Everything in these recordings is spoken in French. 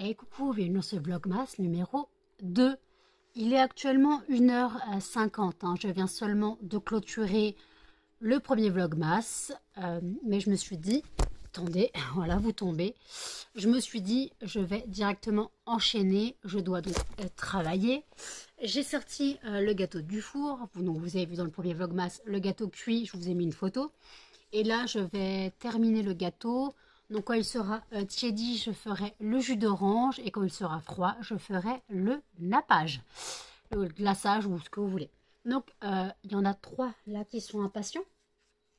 Et coucou, bienvenue dans ce Vlogmas numéro 2. Il est actuellement 1h50, hein. Je viens seulement de clôturer le premier Vlogmas, mais je me suis dit, attendez, voilà, vous tombez. Je me suis dit, je vais directement enchaîner, je dois donc travailler. J'ai sorti le gâteau du four, vous avez vu dans le premier Vlogmas, le gâteau cuit, je vous ai mis une photo. Et là, je vais terminer le gâteau. Donc, quand il sera tiédi, je ferai le jus d'orange. Et quand il sera froid, je ferai le nappage, le glaçage ou ce que vous voulez. Donc, il y en a 3 là qui sont impatients,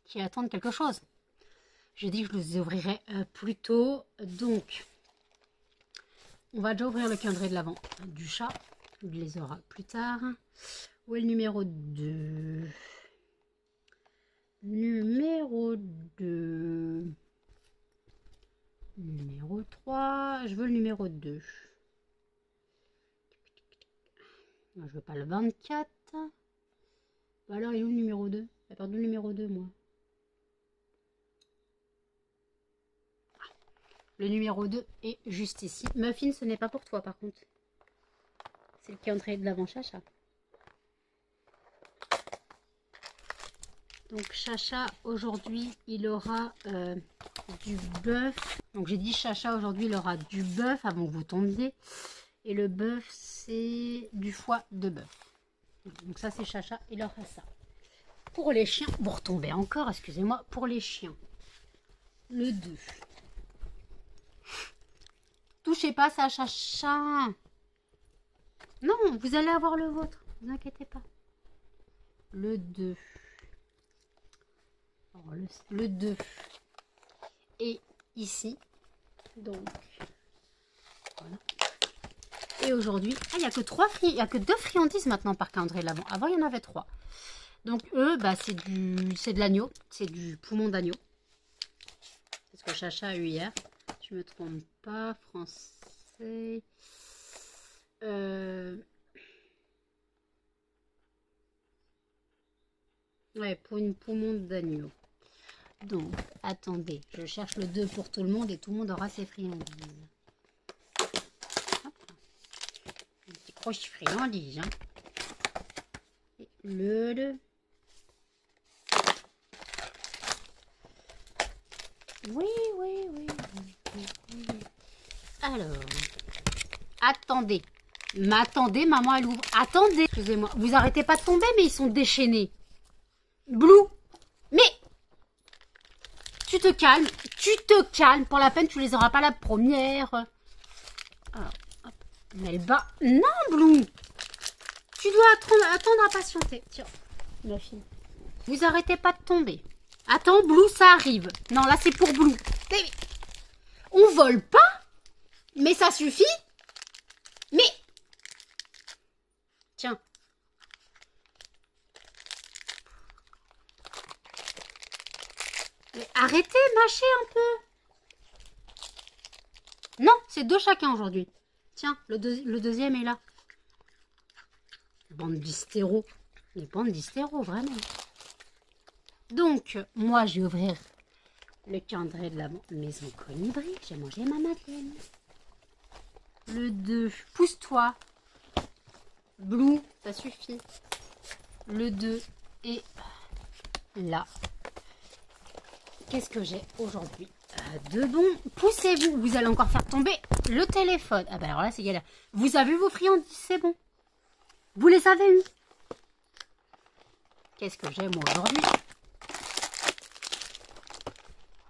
qui attendent quelque chose. J'ai dit que je les ouvrirai plus tôt. Donc, on va déjà ouvrir le calendrier de l'Avent du chat. On les aura plus tard. Où est le numéro 2 ? Numéro 2. Numéro 3. Je veux le numéro 2. Je veux pas le 24. Bah alors, il est où le numéro 2 ? J'ai perdu le numéro 2, moi. Le numéro 2 est juste ici. Muffin, ce n'est pas pour toi, par contre. C'est le calendrier de l'Avent Chacha. Donc Chacha, aujourd'hui, il aura du bœuf. Donc j'ai dit Chacha, aujourd'hui, il aura du bœuf avant que vous tombiez. Et le bœuf, c'est du foie de bœuf. Donc ça, c'est Chacha, il aura ça. Pour les chiens, vous retombez encore, excusez-moi, pour les chiens. Le 2. Touchez pas ça, Chacha. Non, vous allez avoir le vôtre, ne vous inquiétez pas. Le 2. Alors, le 2 est ici. Donc, voilà. Et aujourd'hui, il n'y a que 2 friandises maintenant par calendrier de l'Avent. Avant, il y en avait 3. Donc, eux, bah, c'est de l'agneau. C'est du poumon d'agneau. C'est ce que Chacha a eu hier. Je ne me trompe pas. Français. Ouais, pour une poumon d'agneau. Donc, attendez, je cherche le 2 pour tout le monde et tout le monde aura ses friandises. Hop. Un petit crochet friandises. Hein. Et le 2. Oui. Alors, attendez. M'attendez, maman, elle ouvre. Attendez, excusez-moi. Vous arrêtez pas de tomber, mais ils sont déchaînés. Blue, mais... Tu te calmes. Pour la peine, tu les auras pas la première. Alors, hop. Mais elle bat. Non, Blue. Tu dois attendre à patienter. Tiens, ma fille. Vous arrêtez pas de tomber. Attends, Blue, ça arrive. Non, là, c'est pour Blue. On vole pas, mais ça suffit. Mais... Tiens. Mais arrêtez, mâchez un peu. Non, c'est 2 chacun aujourd'hui. Tiens, le deuxième est là. Bande d'hystéros. Les bandes d'hystéros, vraiment. Donc, moi, je vais ouvrir le calendrier de la maison Colibri. J'ai mangé ma madeleine. Le 2, pousse-toi. Blue, ça suffit. Le 2 est là. Qu'est-ce que j'ai aujourd'hui de bon? Poussez-vous, vous allez encore faire tomber le téléphone. Ah ben alors là, c'est galère. Vous avez vos friandises, c'est bon. Vous les avez eues. Qu'est-ce que j'ai moi aujourd'hui?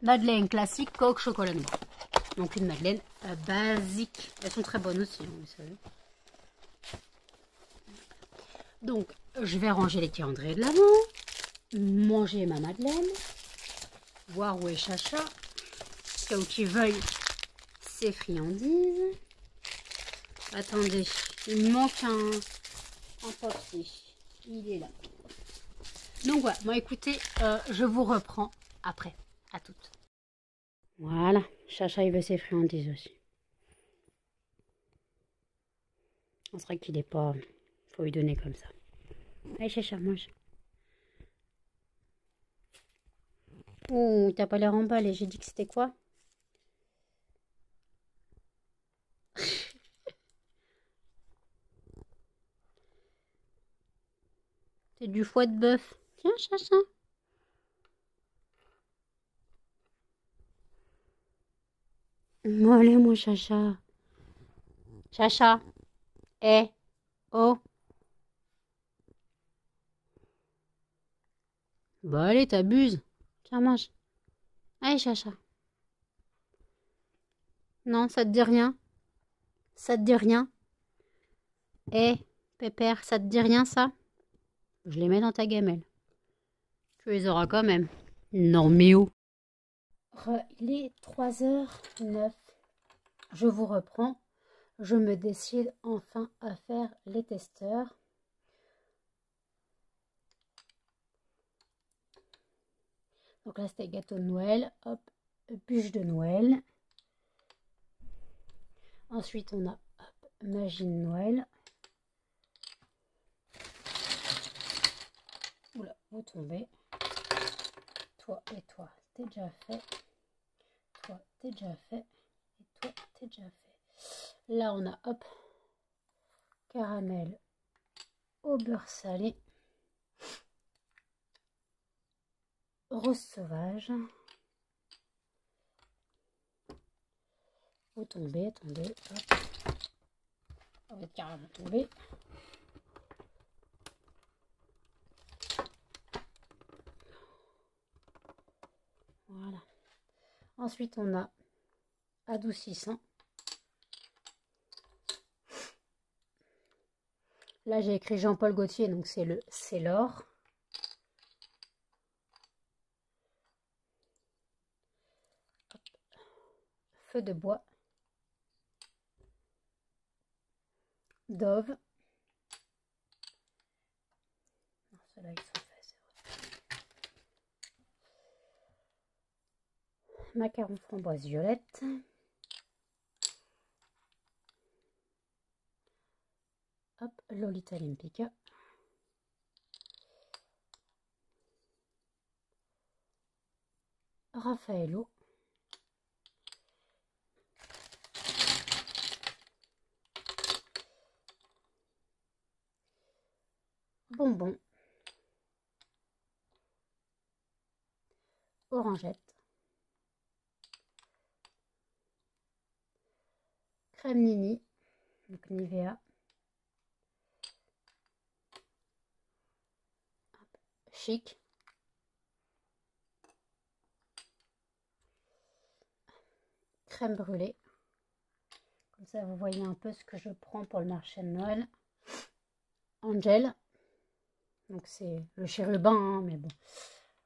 Madeleine classique, coque, chocolat noir. Donc une madeleine basique. Elles sont très bonnes aussi, hein, vous savez. Donc, je vais ranger les calendriers de l'Avent. Manger ma madeleine. Voir où est Chacha. Cas où tu veuilles ses friandises. Attendez, il me manque un papier. Il est là. Donc voilà, bon écoutez, je vous reprends après. À toutes. Voilà, Chacha il veut ses friandises aussi. On serait qu'il n'est pas... Faut lui donner comme ça. Allez Chacha, mange. Oh, t'as pas l'air emballé. J'ai dit que c'était quoi? C'est du foie de bœuf. Tiens, Chacha. Bon, allez, mon Chacha. Chacha. Eh. Oh. Bon, allez, t'abuses. Tiens, mange. Allez, Chacha. Non, ça te dit rien? Ça te dit rien? Eh, Pépère, ça te dit rien, ça? Je les mets dans ta gamelle. Tu les auras quand même. Non, mais où? Il est 3h09. Je vous reprends. Je me décide enfin à faire les testeurs. Donc là, c'était gâteau de Noël. Hop, bûche de Noël. Ensuite, on a hop, magie de Noël. Oula, vous tombez. Toi et toi, t'es déjà fait. Toi, t'es déjà fait. Et toi, t'es déjà fait. Là, on a hop, caramel au beurre salé. Rose sauvage. Vous tombez, attendez. Hop. On va être carrément tomber. Voilà. Ensuite, on a adoucissant. Là, j'ai écrit Jean-Paul Gaultier, donc c'est l'or. Feu de bois. Dove. Ceux-là, ils sont faits, c'est vrai. Macaron framboise violette. Hop, Lolita Olympica. Raffaello. Bonbon. Orangette. Crème Nini. Donc Nivea. Hop, Chic. Crème brûlée. Comme ça, vous voyez un peu ce que je prends pour le marché de Noël. Angel. Donc c'est le chérubin, hein, mais bon.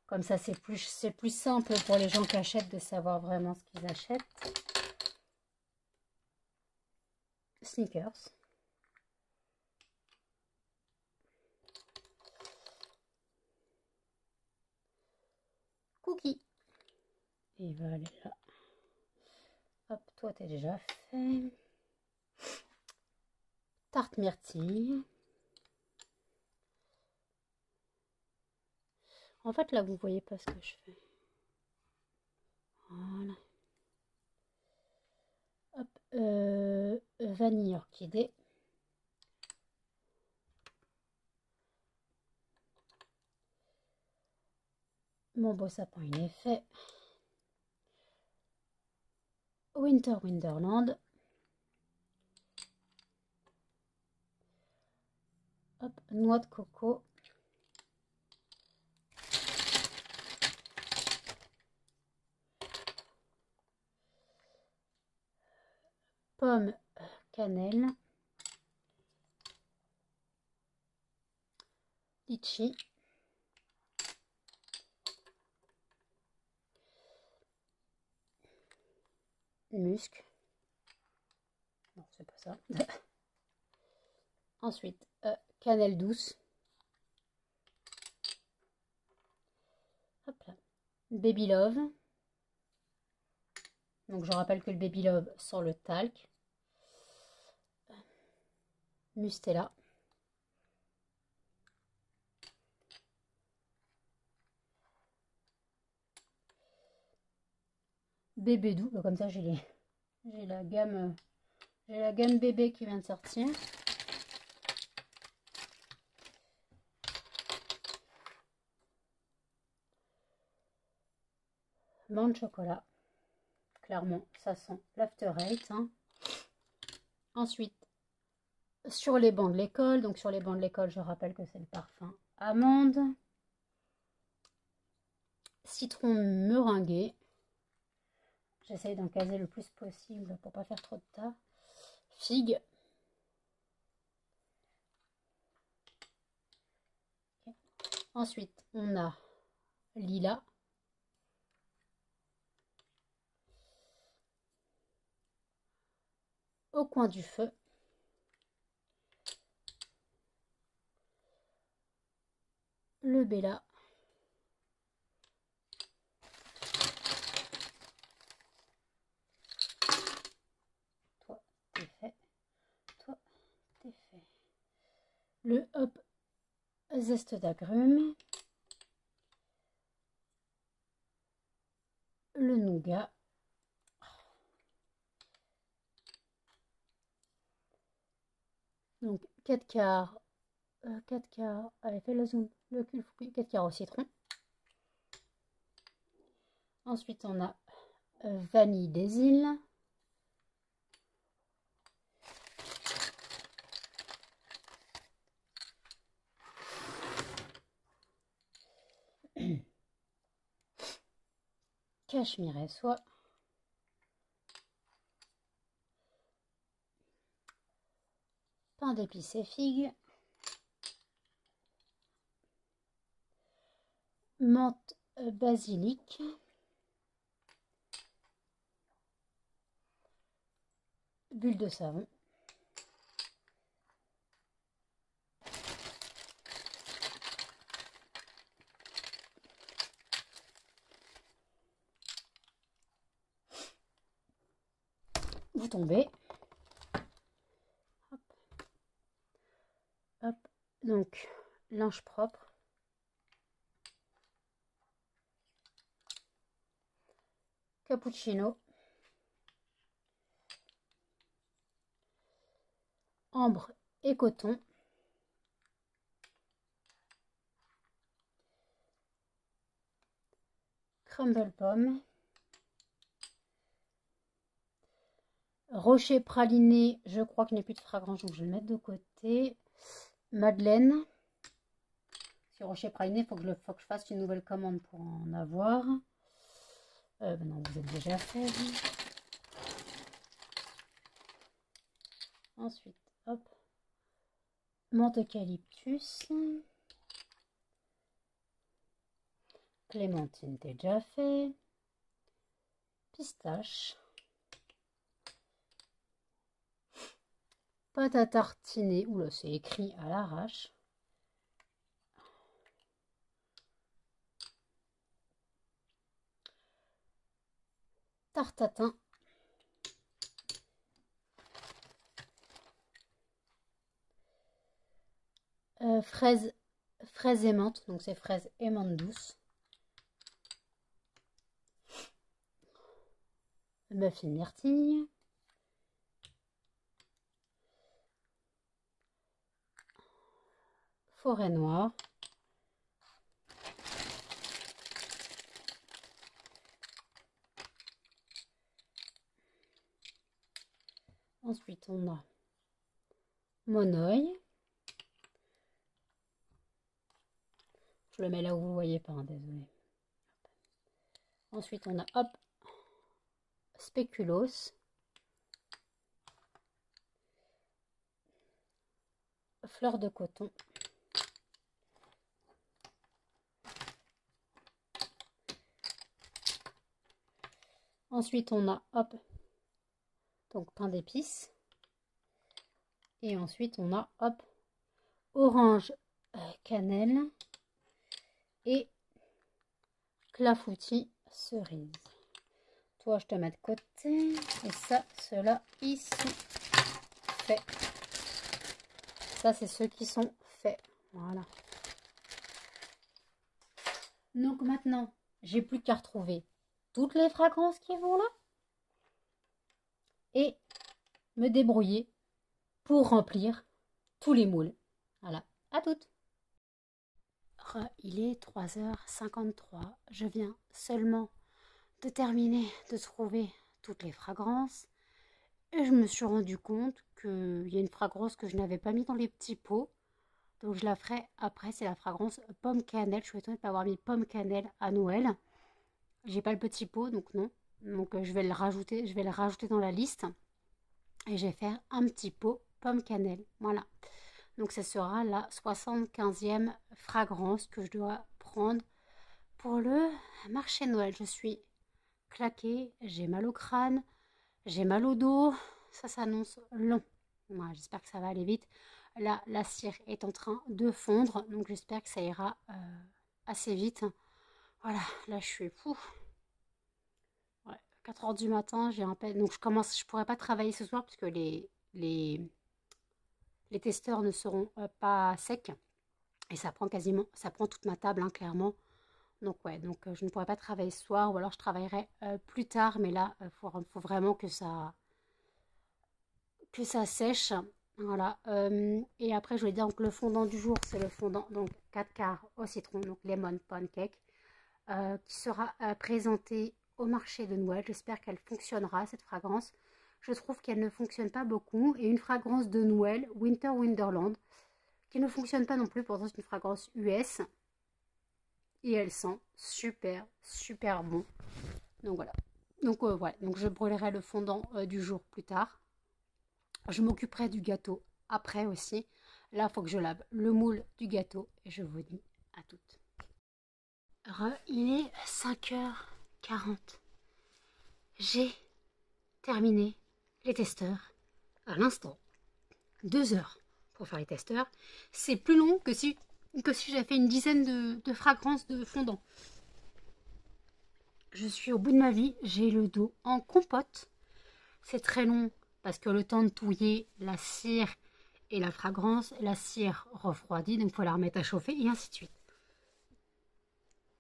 Comme ça, c'est plus simple pour les gens qui achètent de savoir vraiment ce qu'ils achètent. Snickers. Cookie. Et il va aller là. Hop, toi, t'es déjà fait. Tarte myrtille. En fait, là, vous voyez pas ce que je fais. Voilà. Hop, vanille orchidée. Mon beau sapin, il est fait. Winter Wonderland. Hop, noix de coco. Pomme, cannelle. Litchi. Musc. Non, c'est pas ça. Ensuite, cannelle douce. Hop là. Baby Love. Donc, je rappelle que le Baby Love sent le talc. Mustela. Bébé doux. Comme ça, j'ai la gamme bébé qui vient de sortir. blanc de chocolat. Clairement, ça sent l'After Eight. Hein. Ensuite, sur les bancs de l'école, donc sur les bancs de l'école, je rappelle que c'est le parfum amande. Citron meringué. J'essaye d'en caser le plus possible pour pas faire trop de tas. Figue. Okay. Ensuite, on a lilas. Au coin du feu. Le Bella. Toi, t'es fait. Toi, t'es fait. Le hop zeste d'agrumes. Le nougat. Donc 4 quarts. 4 quarts. Allez, fais le zoom. Le cul, 4 quarts au citron. Ensuite, on a vanille des îles. Cachemire et soie. Pain d'épices et figues. Menthe basilic. Bulle de savon. Vous tombez. Hop. Hop. Donc, linge propre. Cappuccino. Ambre et coton. Crumble pomme. Rocher praliné, je crois qu'il n'y a plus de fragrance, donc je vais le mettre de côté. Madeleine. Si rocher praliné, il faut que je fasse une nouvelle commande pour en avoir. Non, vous êtes déjà fait. Ensuite, hop. Menthe eucalyptus. Clémentine, t'es déjà fait. Pistache. Pâte à tartiner. Oula, c'est écrit à l'arrache. Tartatin. Fraises et menthe. Donc c'est fraises et menthe douce. Muffin myrtille. Forêt noire. Ensuite, on a Monoï. Je le mets là où vous ne voyez pas, hein, désolé. Ensuite, on a hop, Spéculoos. Fleur de coton. Ensuite, on a hop, donc pain d'épices. Et ensuite, on a hop, orange cannelle et clafoutis cerise. Toi, je te mets de côté. Et ça, ceux-là, ils sont faits. Ça, c'est ceux qui sont faits. Voilà. Donc maintenant, j'ai plus qu'à retrouver toutes les fragrances qui vont là. Et me débrouiller pour remplir tous les moules. Voilà, à toutes. Il est 3h53. Je viens seulement de terminer de trouver toutes les fragrances. Et je me suis rendu compte qu'il y a une fragrance que je n'avais pas mis dans les petits pots. Donc je la ferai après, c'est la fragrance pomme cannelle. Je suis étonnée de ne pas avoir mis pomme cannelle à Noël. J'ai pas le petit pot, donc non. Donc je vais le rajouter dans la liste. Et je vais faire un petit pot pomme cannelle. Voilà. Donc ce sera la 75e fragrance que je dois prendre pour le marché de Noël. Je suis claquée, j'ai mal au crâne, j'ai mal au dos. Ça s'annonce long. Voilà, j'espère que ça va aller vite. Là, la cire est en train de fondre, donc j'espère que ça ira assez vite. Voilà, là je suis fou. Ouais, 4 heures du matin, j'ai un peu. Donc je pourrais pas travailler ce soir parce que les testeurs ne seront pas secs. Et ça prend toute ma table, hein, clairement. Donc ouais, je ne pourrai pas travailler ce soir, ou alors je travaillerai plus tard, mais là, faut vraiment que ça sèche. Voilà. Et après, je vais dire donc le fondant du jour, c'est le fondant donc 4 quarts au citron, donc lemon pancake, qui sera présenté au marché de Noël. J'espère qu'elle fonctionnera, cette fragrance. Je trouve qu'elle ne fonctionne pas beaucoup. Et une fragrance de Noël, Winter Wonderland, qui ne fonctionne pas non plus, pourtant c'est une fragrance US. Et elle sent super, super bon. Donc voilà. Donc voilà. Donc je brûlerai le fondant du jour plus tard. Je m'occuperai du gâteau après aussi. Là, il faut que je lave le moule du gâteau. Et je vous dis à toutes. Il est 5h40. J'ai terminé les testeurs à l'instant. 2 heures pour faire les testeurs. C'est plus long que si j'avais fait une dizaine de fragrances de fondant. Je suis au bout de ma vie. J'ai le dos en compote. C'est très long parce que le temps de touiller la cire et la fragrance, la cire refroidit, donc il faut la remettre à chauffer et ainsi de suite.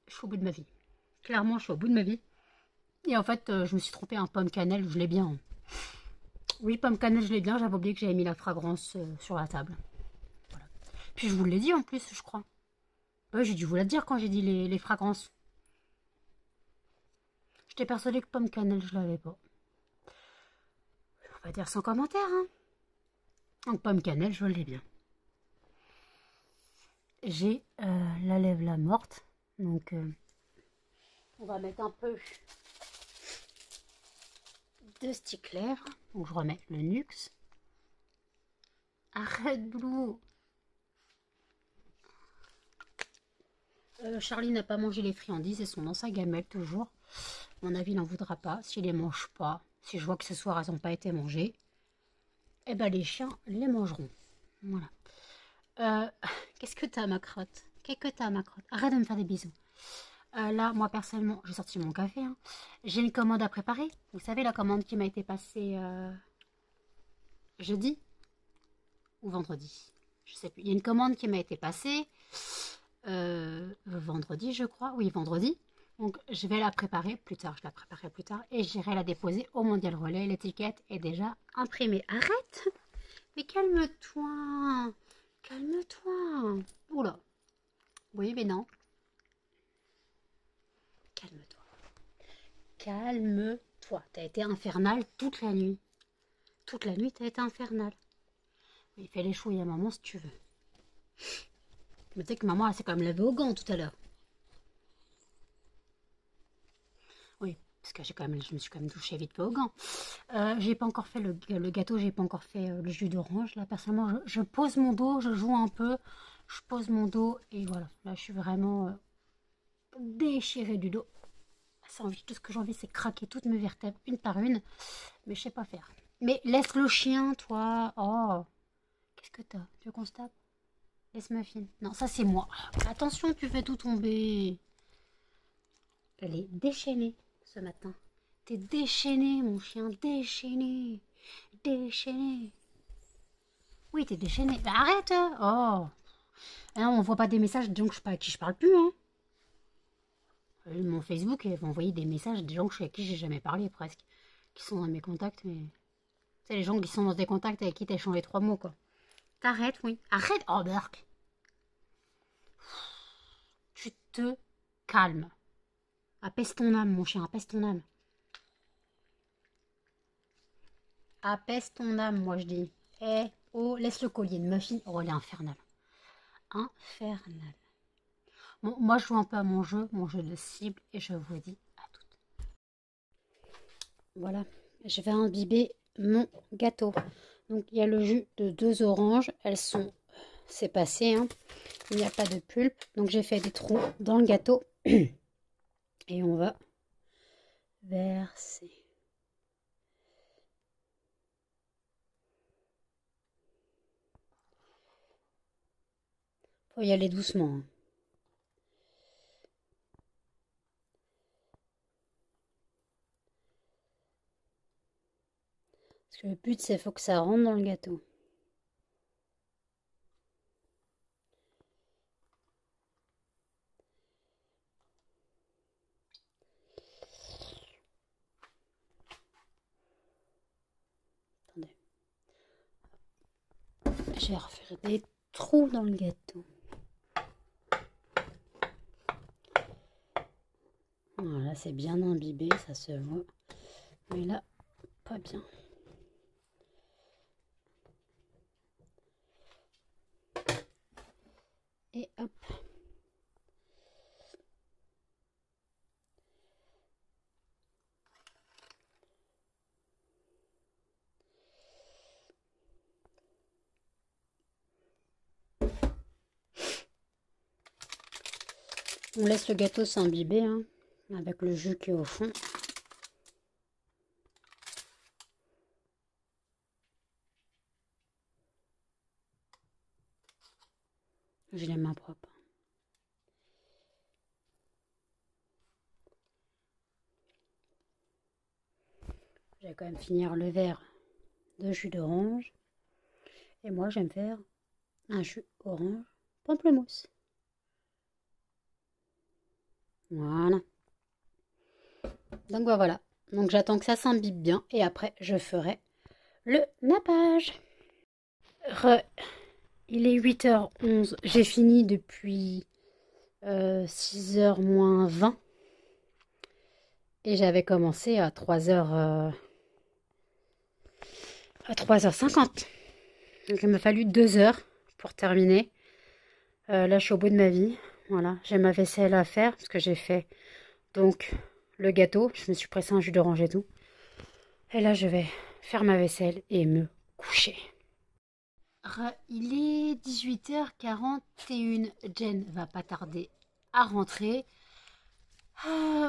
Je suis au bout de ma vie. Clairement, je suis au bout de ma vie. Et en fait, je me suis trompée, un pomme cannelle, je l'ai bien. Oui, pomme cannelle, je l'ai bien. J'avais oublié que j'avais mis la fragrance sur la table. Voilà. Puis je vous l'ai dit en plus, je crois. Ouais, j'ai dû vous la dire quand j'ai dit les fragrances. J'étais persuadée que pomme cannelle, je l'avais pas. On va dire sans commentaire, hein. Donc pomme cannelle, je l'ai bien. J'ai la lèvre là morte. Donc on va mettre un peu de stick lèvres. Donc je remets le Nuxe. Arrête Blue. Charlie n'a pas mangé les friandises, elles sont dans sa gamelle toujours. À mon avis, il n'en voudra pas. S'il les mange pas, si je vois que ce soir elles n'ont pas été mangées, eh ben les chiens les mangeront. Voilà. Qu'est-ce que t'as ma crotte? Qu'est-ce que t'as ma crotte? Arrête de me faire des bisous. Là, moi personnellement, j'ai sorti mon café. Hein. J'ai une commande à préparer. Vous savez, la commande qui m'a été passée jeudi ou vendredi. Je sais plus. Il y a une commande qui m'a été passée vendredi, je crois. Oui, vendredi. Donc, je vais la préparer plus tard. Je la préparerai plus tard et j'irai la déposer au Mondial Relais. L'étiquette est déjà imprimée. Arrête! Mais calme-toi! Calme-toi! Oula! Oui, mais non. Calme-toi. Calme-toi. T'as été infernal toute la nuit. Toute la nuit, t'as été infernal. Mais fais les chouilles à maman si tu veux. Mais tu sais que maman, elle s'est quand même lavée aux gants tout à l'heure. Oui, parce que je me suis quand même douchée vite fait aux gants. J'ai pas encore fait le gâteau, j'ai pas encore fait le jus d'orange. Là, personnellement, je pose mon dos, je joue un peu. Je pose mon dos et voilà. Là, je suis vraiment déchirée du dos. Tout ce que j'ai envie, c'est craquer toutes mes vertèbres une par une. Mais je sais pas faire. Mais laisse le chien, toi. Oh, qu'est-ce que t'as? Tu veux qu'on se tape? Laisse ma fille. Non, ça c'est moi. Attention, tu fais tout tomber. Elle est déchaînée ce matin. T'es déchaîné, mon chien. Déchaîné. Déchaîné. Oui, t'es déchaîné. Bah, arrête. Oh. Ah non, on voit pas des messages de gens à qui je parle plus. Hein. Mon Facebook, il va envoyer des messages des gens à qui j'ai jamais parlé presque. Qui sont dans mes contacts. Mais c'est les gens qui sont dans des contacts avec qui t'as échangé 3 mots, quoi. T'arrêtes, oui. Arrête. Oh, Burk. Tu te calmes. Apaise ton âme, mon chien, apaise ton âme. Apaise ton âme, moi je dis. Eh, oh, laisse le collier de muffin. Oh, elle est infernale. Infernale. Bon, moi je joue un peu à mon jeu de cible, et je vous dis à toutes. Voilà, je vais imbiber mon gâteau. Donc il y a le jus de 2 oranges, c'est passé, hein. Il n'y a pas de pulpe, donc j'ai fait des trous dans le gâteau et on va verser. Faut y aller doucement, hein. Parce que le but c'est faut que ça rentre dans le gâteau. Attendez. Je vais refaire des trous dans le gâteau. Voilà, c'est bien imbibé, ça se voit. Mais là, pas bien. Et hop. On laisse le gâteau s'imbiber, hein, avec le jus qui est au fond. J'ai les mains propres. Je vais quand même finir le verre de jus d'orange. Et moi, j'aime faire un jus orange pamplemousse. Voilà. Donc voilà. Donc j'attends que ça s'imbibe bien et après je ferai le nappage. Il est 8h11. J'ai fini depuis 6h moins 20. Et j'avais commencé à 3h... à 3h50. Donc il m'a fallu 2 heures pour terminer. Là je suis au bout de ma vie. Voilà, j'ai ma vaisselle à faire parce que j'ai fait donc le gâteau. Je me suis pressé un jus d'orange et tout. Et là je vais faire ma vaisselle et me coucher. Il est 18h41. Jen va pas tarder à rentrer.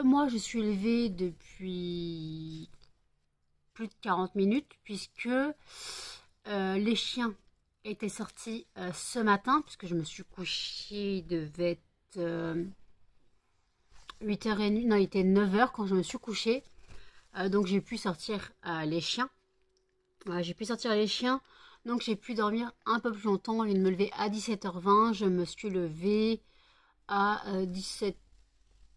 Moi je suis levée depuis plus de 40 minutes puisque les chiens étaient sortis ce matin, puisque je me suis couchée, il devait être 8h30, non il était 9h quand je me suis couchée, donc j'ai pu sortir les chiens, j'ai pu sortir les chiens, donc j'ai pu dormir un peu plus longtemps. Au lieu de me lever à 17h20, je me suis levée à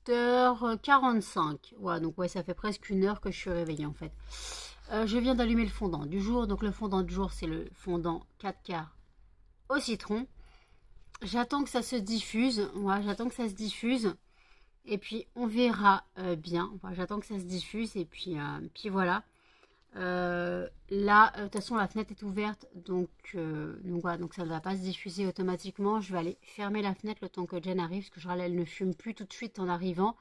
17h45, ouais, donc ouais, ça fait presque 1 heure que je suis réveillée en fait. Je viens d'allumer le fondant du jour. Donc le fondant du jour, c'est le fondant 4 quarts au citron. J'attends que ça se diffuse. Ouais, j'attends que ça se diffuse. Et puis on verra bien. Voilà, j'attends que ça se diffuse. Et puis voilà. Là, de toute façon, la fenêtre est ouverte. Donc voilà, donc ça ne va pas se diffuser automatiquement. Je vais aller fermer la fenêtre le temps que Jen arrive. Parce que je rappelle, elle ne fume plus tout de suite en arrivant.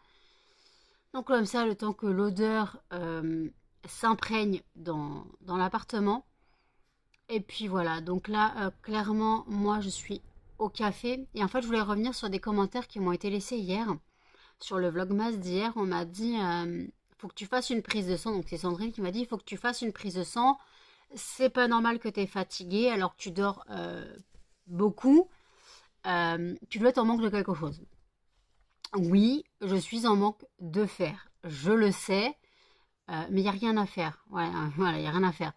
Donc comme ça, le temps que l'odeur s'imprègne dans l'appartement. Et puis voilà, donc là clairement moi je suis au café. Et en fait je voulais revenir sur des commentaires qui m'ont été laissés hier sur le vlogmas d'hier. On m'a dit faut que tu fasses une prise de sang. Donc c'est Sandrine qui m'a dit il faut que tu fasses une prise de sang, c'est pas normal que tu es fatiguée alors que tu dors beaucoup, tu dois être en manque de quelque chose. Oui, je suis en manque de fer, je le sais. Mais il n'y a rien à faire. Ouais, voilà, il n'y a rien à faire.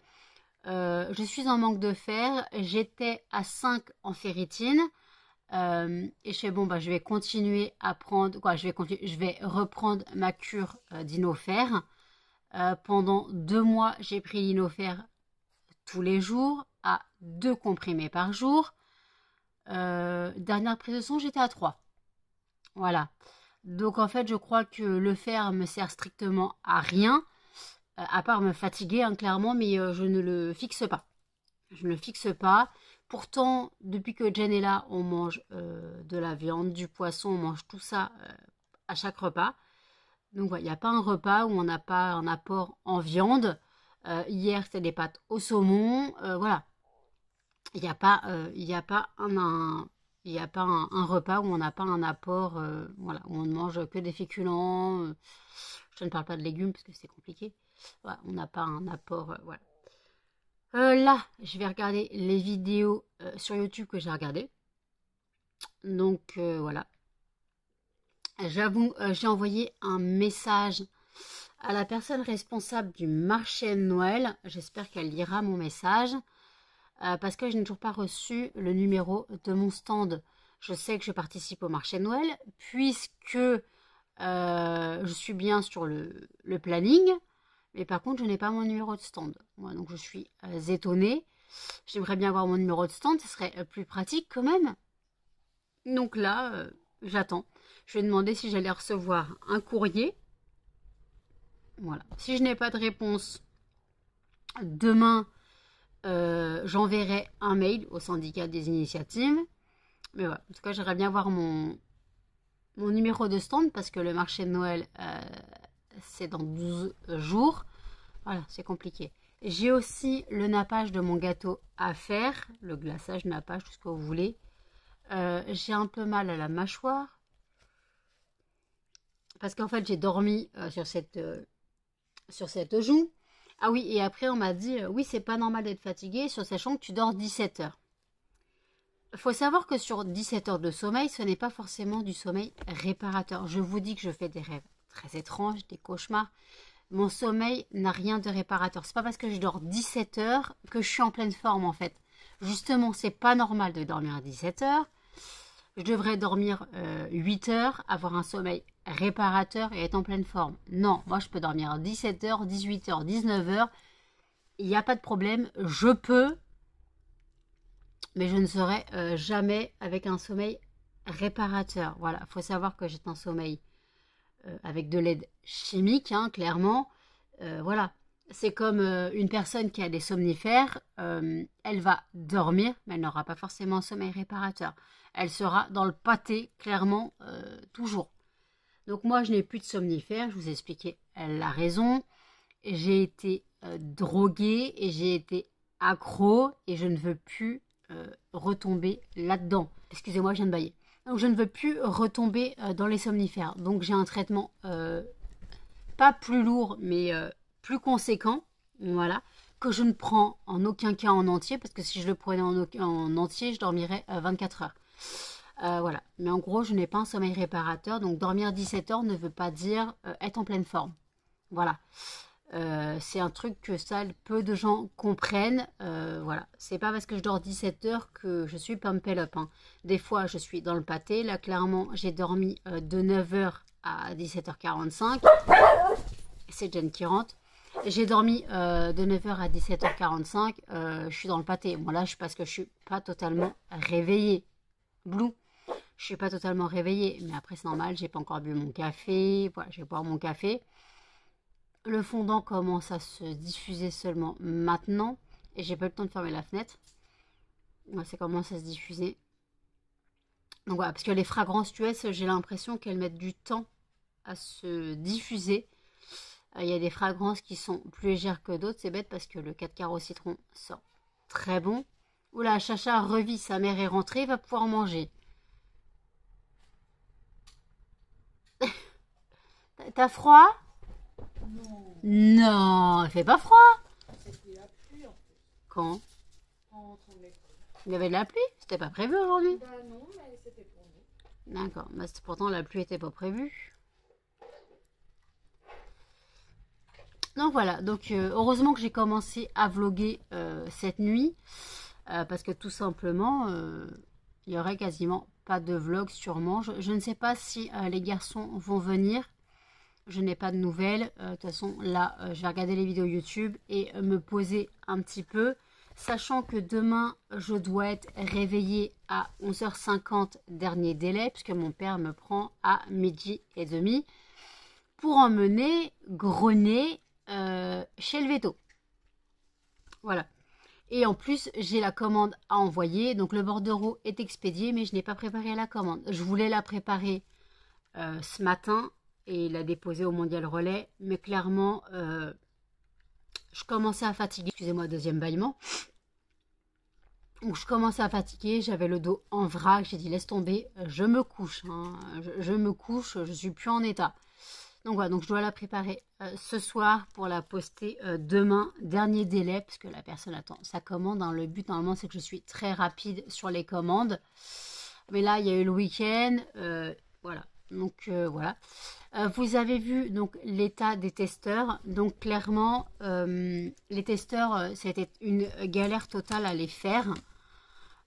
Je suis en manque de fer. J'étais à 5 en ferritine. Et je fais bon, bah, je vais continuer à prendre. Quoi, je vais reprendre ma cure d'Inofer. Pendant 2 mois, j'ai pris l'Inofer tous les jours à 2 comprimés par jour. Dernière prise de sang, j'étais à 3. Voilà. Donc en fait, je crois que le faire me sert strictement à rien, à part me fatiguer, hein, clairement, mais je ne le fixe pas. Je ne le fixe pas. Pourtant, depuis que Jen est là, on mange de la viande, du poisson, on mange tout ça à chaque repas. Donc voilà, il n'y a pas un repas où on n'a pas un apport en viande. Hier, c'était des pâtes au saumon. Voilà. Il n'y a pas, un repas où on n'a pas un apport, voilà, où on ne mange que des féculents. Je ne parle pas de légumes parce que c'est compliqué. Voilà, on n'a pas un apport, voilà. Là, je vais regarder les vidéos sur YouTube que j'ai regardées. Donc voilà. J'avoue, j'ai envoyé un message à la personne responsable du marché de Noël. J'espère qu'elle lira mon message. Parce que je n'ai toujours pas reçu le numéro de mon stand. Je sais que je participe au marché de Noël, puisque je suis bien sur le planning, mais par contre, je n'ai pas mon numéro de stand. Moi, donc, je suis étonnée. J'aimerais bien avoir mon numéro de stand, ce serait plus pratique quand même. Donc là, j'attends. Je vais demander si j'allais recevoir un courrier. Voilà. Si je n'ai pas de réponse demain, j'enverrai un mail au syndicat des initiatives. Mais voilà, en tout cas, j'aimerais bien voir mon numéro de stand parce que le marché de Noël, c'est dans 12 jours. Voilà, c'est compliqué. J'ai aussi le nappage de mon gâteau à faire, le glaçage, nappage, tout ce que vous voulez. J'ai un peu mal à la mâchoire parce qu'en fait, j'ai dormi sur cette joue. Ah oui, et après, on m'a dit, oui, c'est pas normal d'être fatigué, sachant que tu dors 17 heures. Il faut savoir que sur 17 heures de sommeil, ce n'est pas forcément du sommeil réparateur. Je vous dis que je fais des rêves très étranges, des cauchemars. Mon sommeil n'a rien de réparateur. C'est pas parce que je dors 17 heures que je suis en pleine forme, en fait. Justement, c'est pas normal de dormir à 17 heures. Je devrais dormir 8 heures, avoir un sommeil réparateur et être en pleine forme. Non, moi je peux dormir à 17 heures, 18 heures, 19 heures. Il n'y a pas de problème, je peux, mais je ne serai jamais avec un sommeil réparateur. Voilà, il faut savoir que j'ai un sommeil avec de l'aide chimique, hein, clairement. Voilà, c'est comme une personne qui a des somnifères, elle va dormir, mais elle n'aura pas forcément un sommeil réparateur. Elle sera dans le pâté, clairement, toujours. Donc moi, je n'ai plus de somnifères, je vous ai expliqué la raison. J'ai été droguée et j'ai été accro et je ne veux plus retomber là-dedans. Excusez-moi, je viens de bailler. Donc je ne veux plus retomber dans les somnifères. Donc j'ai un traitement pas plus lourd, mais plus conséquent, voilà, que je ne prends en aucun cas en entier, parce que si je le prenais en entier, je dormirais 24 heures. Voilà, mais en gros, je n'ai pas un sommeil réparateur, donc dormir 17 heures ne veut pas dire être en pleine forme. Voilà, c'est un truc que peu de gens comprennent. Voilà, c'est pas parce que je dors 17 heures que je suis pumped up, hein. Des fois, je suis dans le pâté. Là, clairement, j'ai dormi de 9h à 17h45. C'est Jen qui rentre. J'ai dormi de 9h à 17h45. Je suis dans le pâté. Bon, là, parce que je suis pas totalement réveillée. Blue. Je suis pas totalement réveillée, mais après c'est normal, j'ai pas encore bu mon café. Voilà, je vais boire mon café. Le fondant commence à se diffuser seulement maintenant et j'ai pas eu le temps de fermer la fenêtre. Ouais, ça commence à se diffuser. Donc voilà, parce que les fragrances US, j'ai l'impression qu'elles mettent du temps à se diffuser. Il y a des fragrances qui sont plus légères que d'autres, c'est bête parce que le 4 quarts au citron sent très bon. Oula, Chacha revit, sa mère est rentrée, va pouvoir manger. T'as froid? Non. Non, il fait pas froid. C'était la pluie en fait. Quand? En rentrant de l'école. Il y avait de la pluie? C'était pas prévu aujourd'hui? Bah non, mais c'était pour nous. D'accord, bah, pourtant la pluie était pas prévue. Donc voilà, donc heureusement que j'ai commencé à vlogger cette nuit. Parce que tout simplement, il y aurait quasiment pas de vlog sûrement. Je ne sais pas si les garçons vont venir. Je n'ai pas de nouvelles. De toute façon, là, je vais regarder les vidéos YouTube et me poser un petit peu. Sachant que demain, je dois être réveillée à 11h50, dernier délai, puisque mon père me prend à 12h30 pour emmener Grenet chez le veto. Voilà. Et en plus, j'ai la commande à envoyer. Donc, le bordereau est expédié, mais je n'ai pas préparé la commande. Je voulais la préparer ce matin et la déposer au Mondial Relais. Mais clairement, je commençais à fatiguer. Excusez-moi, deuxième bâillement. Donc, je commençais à fatiguer. J'avais le dos en vrac. J'ai dit, laisse tomber, je me couche. Hein. Je me couche, je suis plus en état. Donc voilà, donc je dois la préparer ce soir pour la poster demain, dernier délai, parce que la personne attend sa commande. Hein. Le but normalement c'est que je suis très rapide sur les commandes. Mais là il y a eu le week-end, voilà. Donc voilà. Vous avez vu donc l'état des testeurs. Donc clairement, les testeurs, c'était une galère totale à les faire.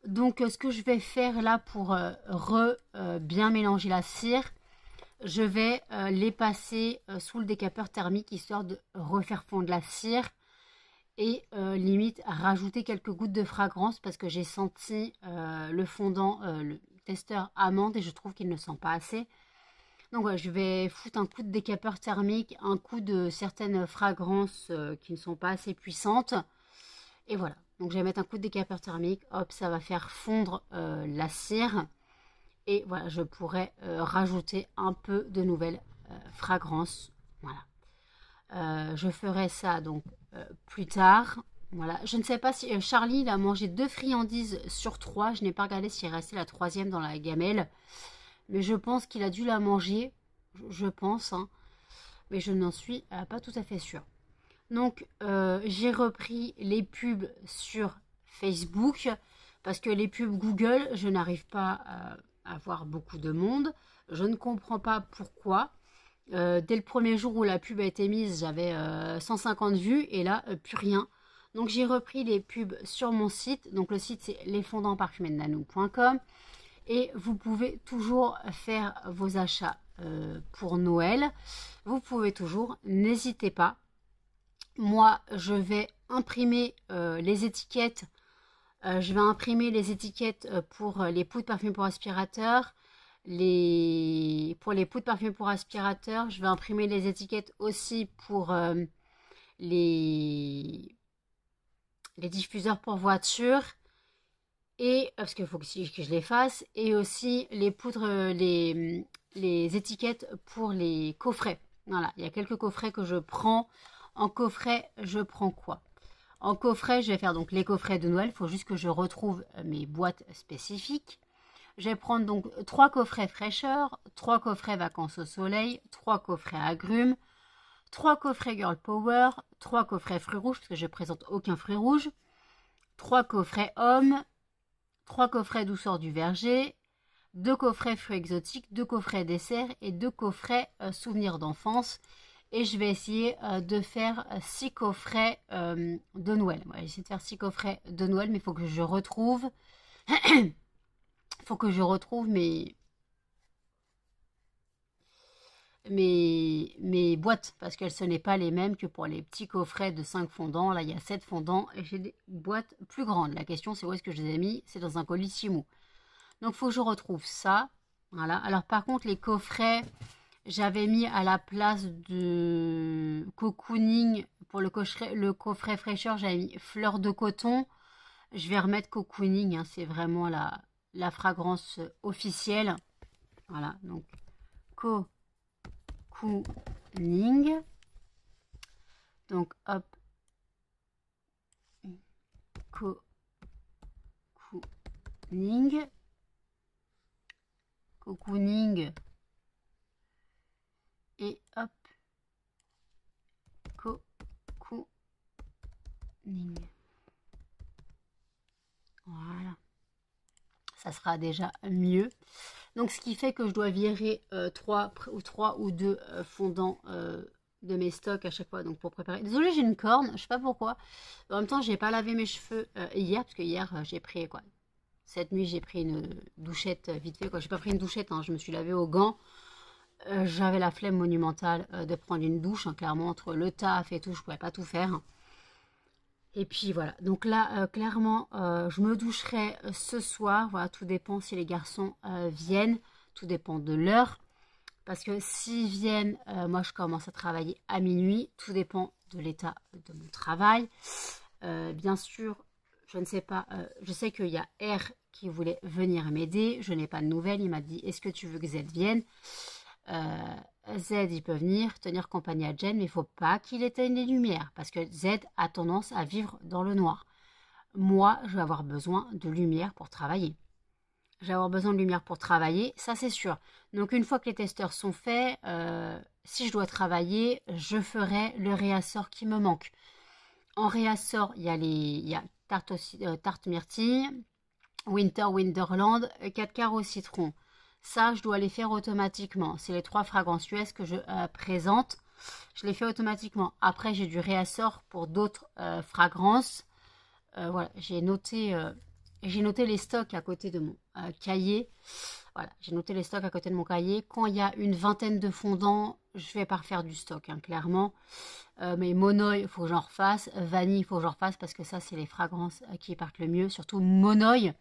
Donc ce que je vais faire là pour bien mélanger la cire, je vais les passer sous le décapeur thermique histoire de refaire fondre la cire et limite rajouter quelques gouttes de fragrance parce que j'ai senti le fondant, le testeur amande et je trouve qu'il ne sent pas assez. Donc voilà, je vais foutre un coup de décapeur thermique, un coup de certaines fragrances qui ne sont pas assez puissantes. Et voilà, donc je vais mettre un coup de décapeur thermique, hop, ça va faire fondre la cire. Et voilà, je pourrais rajouter un peu de nouvelles fragrances. Voilà. Je ferai ça donc plus tard. Voilà. Je ne sais pas si Charlie il a mangé 2 friandises sur 3. Je n'ai pas regardé s'il restait la 3e dans la gamelle. Mais je pense qu'il a dû la manger. Je pense. Hein. Mais je n'en suis pas tout à fait sûre. Donc, j'ai repris les pubs sur Facebook. Parce que les pubs Google, je n'arrive pas avoir beaucoup de monde. Je ne comprends pas pourquoi. Dès le premier jour où la pub a été mise, j'avais 150 vues et là, plus rien. Donc j'ai repris les pubs sur mon site. Donc le site c'est lesfondantparfumednanou.com et vous pouvez toujours faire vos achats pour Noël. Vous pouvez toujours, n'hésitez pas. Moi, je vais imprimer les étiquettes. Je vais imprimer les étiquettes pour les poudres parfumées pour aspirateur. Pour les poudres parfumées pour aspirateur, je vais imprimer les étiquettes aussi pour les diffuseurs pour voiture. Et parce qu'il faut que je les fasse. Et aussi les poudres, les étiquettes pour les coffrets. Voilà, il y a quelques coffrets que je prends. En coffret, je prends quoi ? En coffret, je vais faire donc les coffrets de Noël. Il faut juste que je retrouve mes boîtes spécifiques. Je vais prendre donc 3 coffrets fraîcheur, 3 coffrets vacances au soleil, 3 coffrets agrumes, 3 coffrets girl power, 3 coffrets fruits rouges, parce que je ne présente aucun fruit rouge, 3 coffrets hommes, 3 coffrets douceur du verger, 2 coffrets fruits exotiques, 2 coffrets dessert et 2 coffrets souvenirs d'enfance. Et je vais essayer de faire 6 coffrets de Noël. Ouais, j'essaie de faire 6 coffrets de Noël, mais il faut que je retrouve... faut que je retrouve mes boîtes, parce que ce n'est pas les mêmes que pour les petits coffrets de 5 fondants. Là, il y a 7 fondants et j'ai des boîtes plus grandes. La question, c'est où est-ce que je les ai mis? C'est dans un colissimo. Donc, il faut que je retrouve ça. Voilà. Alors, par contre, les coffrets... J'avais mis à la place de cocooning pour le coffret fraîcheur, j'avais mis fleur de coton. Je vais remettre cocooning, hein, c'est vraiment la fragrance officielle. Voilà, donc cocooning. Donc hop, cocooning. Cocooning. Et hop, cocooning. Voilà. Ça sera déjà mieux. Donc, ce qui fait que je dois virer 3 ou 2 fondants de mes stocks à chaque fois. Donc, pour préparer. Désolée, j'ai une corne. Je sais pas pourquoi. En même temps, j'ai pas lavé mes cheveux hier. Parce que hier, j'ai pris quoi? Cette nuit, j'ai pris une douchette vite fait. J'ai pas pris une douchette. Hein, je me suis lavé aux gants. J'avais la flemme monumentale de prendre une douche, hein, clairement, entre le taf et tout, je pouvais pas tout faire. Et puis voilà, donc là, clairement, je me doucherai ce soir. Voilà, tout dépend si les garçons viennent, tout dépend de l'heure. Parce que s'ils viennent, moi je commence à travailler à minuit. Tout dépend de l'état de mon travail. Bien sûr, je ne sais pas, je sais qu'il y a R qui voulait venir m'aider. Je n'ai pas de nouvelles. Il m'a dit, est-ce que tu veux que Z vienne? Z, il peut venir tenir compagnie à Jen, mais il ne faut pas qu'il éteigne les lumières, parce que Z a tendance à vivre dans le noir. Moi, je vais avoir besoin de lumière pour travailler. Je vais avoir besoin de lumière pour travailler, ça c'est sûr. Donc une fois que les testeurs sont faits, si je dois travailler, je ferai le réassort qui me manque. En réassort, il y a tarte myrtille, Winter Wonderland, 4 quarts au citron. Ça, je dois les faire automatiquement. C'est les 3 fragrances US que je présente. Je les fais automatiquement. Après, j'ai du réassort pour d'autres fragrances. Voilà, j'ai noté les stocks à côté de mon cahier. Voilà, j'ai noté les stocks à côté de mon cahier. Quand il y a une vingtaine de fondants, je vais pas refaire du stock, hein, clairement. Mais Monoï, il faut que j'en refasse. Vanille, il faut que j'en refasse parce que ça, c'est les fragrances qui partent le mieux. Surtout Monoï.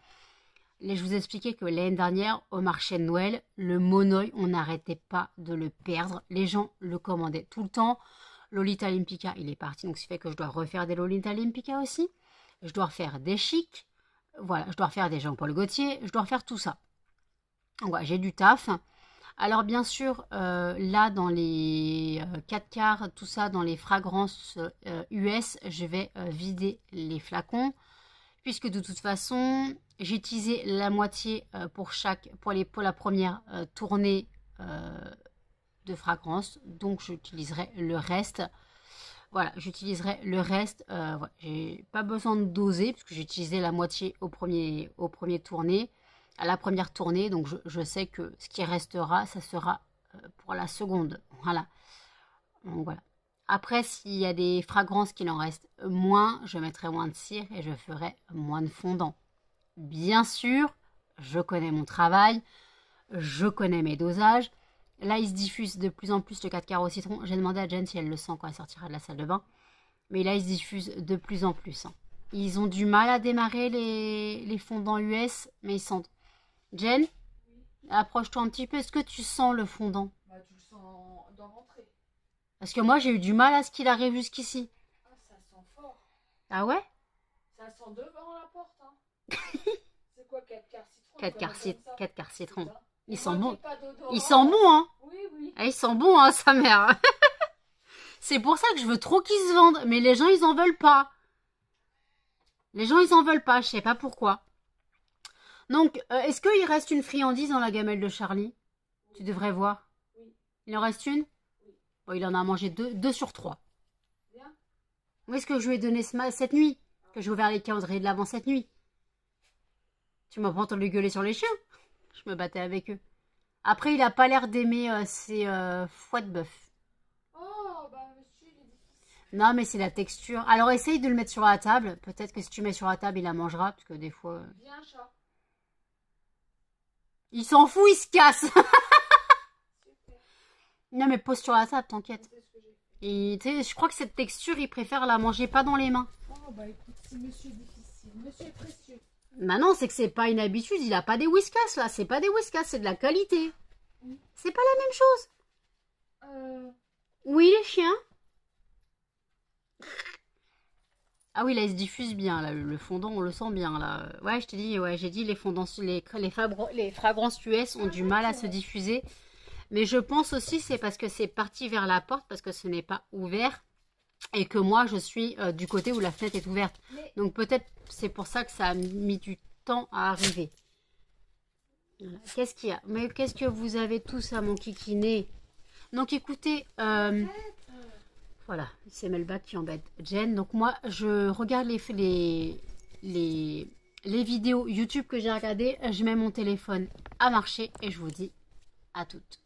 Je vous ai expliqué que l'année dernière, au marché de Noël, le Monoï, on n'arrêtait pas de le perdre. Les gens le commandaient tout le temps. Lolita Olympica, il est parti. Donc, ça fait que je dois refaire des Lolita Olympica aussi. Je dois refaire des Chic. Voilà, je dois refaire des Jean-Paul Gaultier. Je dois refaire tout ça. Donc, voilà, j'ai du taf. Alors, bien sûr, là, dans les 4 quarts, tout ça, dans les fragrances US, je vais vider les flacons. Puisque de toute façon, j'ai utilisé la moitié pour la première tournée de fragrance. Donc, j'utiliserai le reste. Voilà, j'utiliserai le reste. Voilà, j'ai pas besoin de doser puisque j'ai utilisé la moitié au premier tournée, à la première tournée. Donc, je sais que ce qui restera, ça sera pour la seconde. Voilà. Donc, voilà. Après, s'il y a des fragrances qu'il en reste moins, je mettrai moins de cire et je ferai moins de fondant. Bien sûr, je connais mon travail, je connais mes dosages. Là, il se diffuse de plus en plus le 4 quarts au citron. J'ai demandé à Jen si elle le sent quand elle sortira de la salle de bain. Mais là, il se diffuse de plus en plus. Hein. Ils ont du mal à démarrer les fondants US, mais ils sentent. Jen, approche-toi un petit peu. Est-ce que tu sens le fondant? Bah, tu le sens dans l'entrée. Parce que moi, j'ai eu du mal à ce qu'il arrive jusqu'ici. Ah, ça sent fort. Ah ouais? Ça sent devant la porte. Hein. C'est quoi 4 quarts citron? 4 quarts citron. Il sent sent bon. Il sent bon, hein? Oui, oui. Ah, il sent bon, hein, sa mère. C'est pour ça que je veux trop qu'ils se vendent. Mais les gens, ils en veulent pas. Les gens, ils en veulent pas. Je sais pas pourquoi. Donc, est-ce qu'il reste une friandise dans la gamelle de Charlie? Tu devrais voir. Oui. Il en reste une? Oui. Bon, il en a mangé 2 sur 3. Bien. Où est-ce que je lui ai donné cette nuit? Que j'ai ouvert les calendriers de l'avant cette nuit. Tu m'as pas entendu gueuler sur les chiens? Je me battais avec eux. Après, il a pas l'air d'aimer ces foies de bœuf. Oh, bah monsieur, il est difficile. Non, mais c'est la texture. Alors, essaye de le mettre sur la table. Peut-être que si tu mets sur la table, il la mangera. Parce que des fois... Viens, chat. Il s'en fout, il se casse. Super. Non, mais pose sur la table, t'inquiète. C'est ce que j'ai fait. Et tu sais, je crois que cette texture, il préfère la manger pas dans les mains. Oh, bah écoute, c'est monsieur difficile. Monsieur est précieux. Maintenant, c'est que c'est pas une habitude. Il a pas des whiskas, là. C'est pas des whiskas, c'est de la qualité. Oui. C'est pas la même chose. Oui, les chiens. Ah oui, là, il se diffuse bien, là. Le fondant, on le sent bien, là. Ouais, je t'ai dit, ouais, j'ai dit, les fondants, les fragrances US ont du mal à se diffuser. Mais je pense aussi, c'est parce que c'est parti vers la porte, parce que ce n'est pas ouvert. Et que moi, je suis du côté où la fenêtre est ouverte. Mais... Donc peut-être c'est pour ça que ça a mis du temps à arriver. Voilà. Qu'est-ce qu'il y a? Mais qu'est-ce que vous avez tous à mon kikiné? Donc écoutez, voilà, c'est Melba qui embête Jen. Donc moi, je regarde les vidéos YouTube que j'ai regardées. Je mets mon téléphone à marcher et je vous dis à toutes.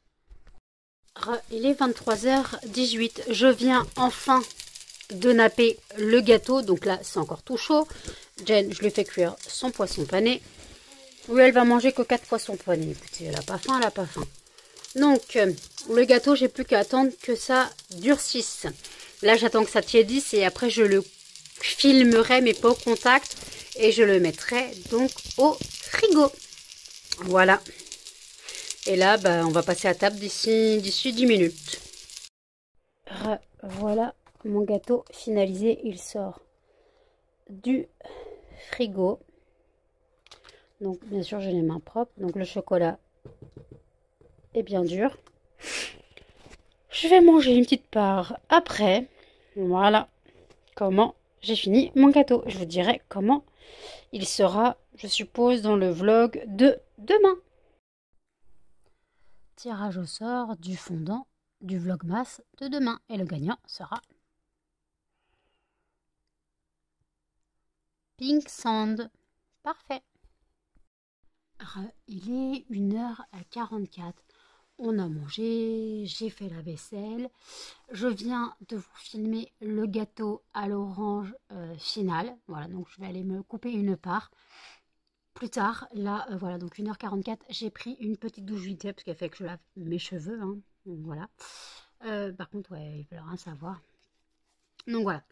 Il est 23h18. Je viens enfin de napper le gâteau. Donc là, c'est encore tout chaud. Jen, je lui fais cuire son poisson pané. Oui, elle va manger que 4 poissons panés. Écoutez, elle n'a pas faim, elle n'a pas faim. Donc, le gâteau, j'ai plus qu'à attendre que ça durcisse. Là, j'attends que ça tiédisse et après, je le filmerai mais pas au contact et je le mettrai donc au frigo. Voilà. Et là, bah, on va passer à table d'ici 10 minutes. Voilà mon gâteau finalisé. Il sort du frigo. Donc, bien sûr, j'ai les mains propres. Donc, le chocolat est bien dur. Je vais manger une petite part après. Voilà comment j'ai fini mon gâteau. Je vous dirai comment il sera, je suppose, dans le vlog de demain. Tirage au sort du fondant du vlogmas de demain. Et le gagnant sera Pink Sand. Parfait. Il est 1h44. On a mangé, j'ai fait la vaisselle. Je viens de vous filmer le gâteau à l'orange final. Voilà, donc je vais aller me couper une part. Plus tard, là, voilà, donc 1h44, j'ai pris une petite douche vite fait parce qu'il fait que je lave mes cheveux. Hein, donc voilà. Par contre, ouais, ils veulent rien savoir. Donc voilà.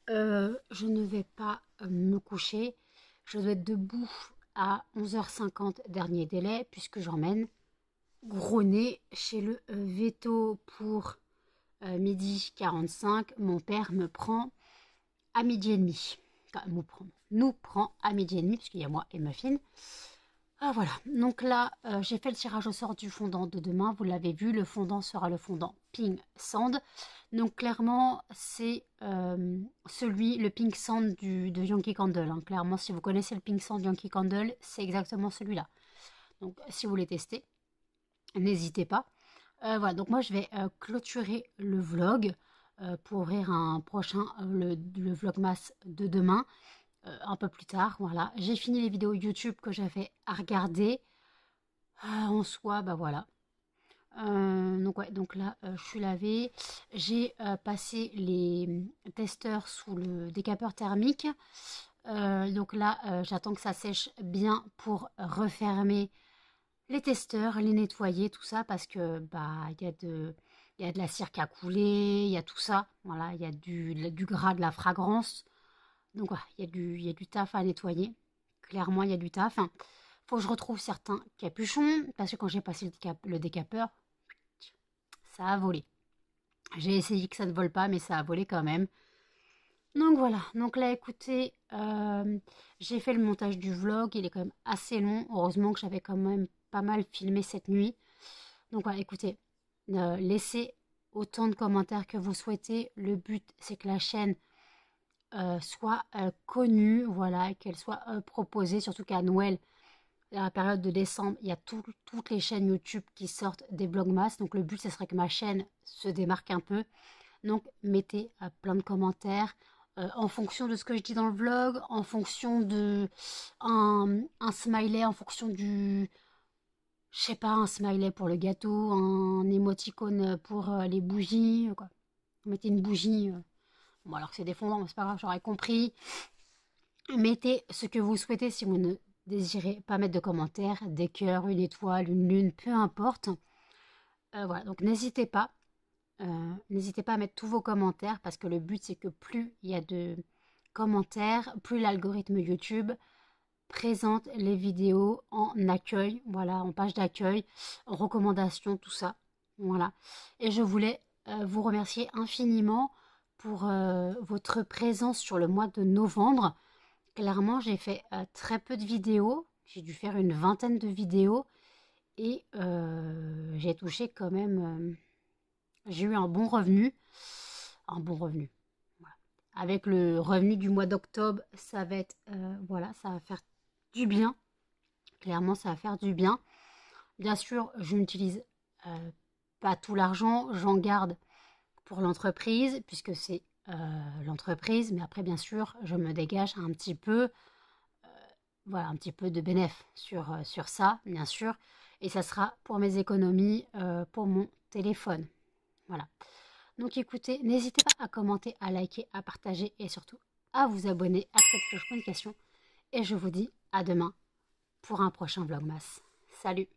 Je ne vais pas me coucher. Je dois être debout à 11h50, dernier délai, puisque j'emmène Gros Nez chez le veto pour 12h45. Mon père me prend à 12h30. Enfin, nous prend à 12h30, puisqu'il y a moi et Muffin. Voilà, donc là, j'ai fait le tirage au sort du fondant de demain. Vous l'avez vu, le fondant sera le fondant Pink Sand. Donc clairement, c'est le Pink Sand de Yankee Candle. Hein. Clairement, si vous connaissez le Pink Sand Yankee Candle, c'est exactement celui-là. Donc si vous voulez tester, n'hésitez pas. Voilà, donc moi je vais clôturer le vlog pour ouvrir un prochain, le vlogmas de demain. Un peu plus tard, voilà. J'ai fini les vidéos YouTube que j'avais à regarder. En soi, bah voilà. Donc ouais, donc là, je suis lavée. J'ai passé les testeurs sous le décapeur thermique. Donc là, j'attends que ça sèche bien pour refermer les testeurs, les nettoyer, tout ça, parce que bah il y a de la cire qui a coulé, il y a tout ça. Voilà, il y a du gras, de la fragrance. Donc voilà, il y a du taf à nettoyer. Clairement, il y a du taf. Faut que je retrouve certains capuchons, parce que quand j'ai passé le décapeur, ça a volé. J'ai essayé que ça ne vole pas, mais ça a volé quand même. Donc voilà, donc là écoutez, j'ai fait le montage du vlog, il est quand même assez long. Heureusement que j'avais quand même pas mal filmé cette nuit. Donc voilà, écoutez, laissez autant de commentaires que vous souhaitez. Le but, c'est que la chaîne soit connue, voilà, qu'elle soit proposée, surtout qu'à Noël, à la période de décembre, il y a toutes les chaînes YouTube qui sortent des vlogmas. Donc le but, ce serait que ma chaîne se démarque un peu. Donc mettez plein de commentaires en fonction de ce que je dis dans le vlog, en fonction de un smiley, en fonction du... Je sais pas, un smiley pour le gâteau, un émoticône pour les bougies, quoi. Mettez une bougie... Bon, alors que c'est des fondants, mais c'est pas grave, j'aurais compris. Mettez ce que vous souhaitez si vous ne désirez pas mettre de commentaires, des cœurs, une étoile, une lune, peu importe. Voilà, donc n'hésitez pas. N'hésitez pas à mettre tous vos commentaires parce que le but c'est que plus il y a de commentaires, plus l'algorithme YouTube présente les vidéos en accueil, voilà, en page d'accueil, en recommandation, tout ça. Voilà. Et je voulais vous remercier infiniment pour votre présence sur le mois de novembre. Clairement, j'ai fait très peu de vidéos. J'ai dû faire une vingtaine de vidéos. Et j'ai touché quand même... j'ai eu un bon revenu. Un bon revenu. Voilà. Avec le revenu du mois d'octobre, ça va être... voilà, ça va faire du bien. Clairement, ça va faire du bien. Bien sûr, je n'utilise pas tout l'argent. J'en garde pour l'entreprise, puisque c'est l'entreprise. Mais après, bien sûr, je me dégage un petit peu, voilà, un petit peu de bénéfice sur ça, bien sûr. Et ça sera pour mes économies, pour mon téléphone. Voilà. Donc écoutez, n'hésitez pas à commenter, à liker, à partager et surtout à vous abonner, à cette cloche de notification. Et je vous dis à demain pour un prochain vlogmas. Salut!